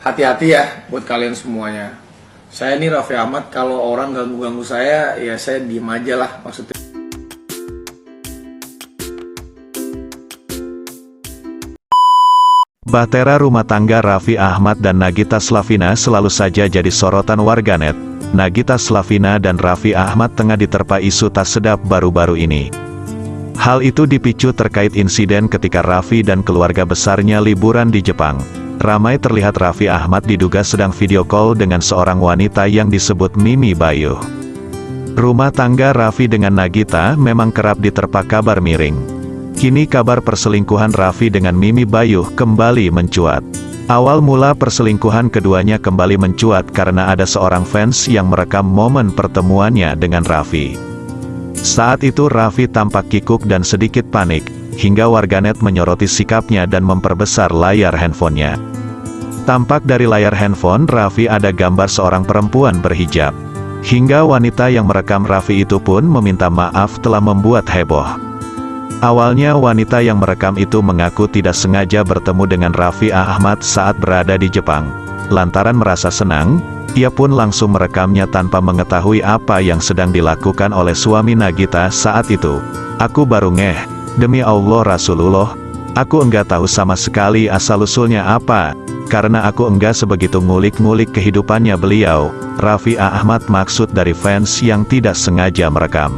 hati-hati ya buat kalian semuanya. Saya ini Raffi Ahmad, kalau orang ganggu-ganggu saya, ya saya diem aja lah maksudnya. Bahtera rumah tangga Raffi Ahmad dan Nagita Slavina selalu saja jadi sorotan warganet. Nagita Slavina dan Raffi Ahmad tengah diterpa isu tak sedap baru-baru ini. Hal itu dipicu terkait insiden ketika Raffi dan keluarga besarnya liburan di Jepang. Ramai terlihat Raffi Ahmad diduga sedang video call dengan seorang wanita yang disebut Mimi Bayuh. Rumah tangga Raffi dengan Nagita memang kerap diterpa kabar miring. Kini kabar perselingkuhan Raffi dengan Mimi Bayuh kembali mencuat. Awal mula perselingkuhan keduanya kembali mencuat karena ada seorang fans yang merekam momen pertemuannya dengan Raffi. Saat itu Raffi tampak kikuk dan sedikit panik, hingga warganet menyoroti sikapnya dan memperbesar layar handphonenya. Tampak dari layar handphone Raffi ada gambar seorang perempuan berhijab. Hingga wanita yang merekam Raffi itu pun meminta maaf telah membuat heboh. Awalnya wanita yang merekam itu mengaku tidak sengaja bertemu dengan Raffi Ahmad saat berada di Jepang. Lantaran merasa senang, ia pun langsung merekamnya tanpa mengetahui apa yang sedang dilakukan oleh suami Nagita saat itu. "Aku baru ngeh, demi Allah Rasulullah, aku enggak tahu sama sekali asal-usulnya apa, karena aku enggak sebegitu ngulik-ngulik kehidupannya beliau." Raffi Ahmad maksud dari fans yang tidak sengaja merekam.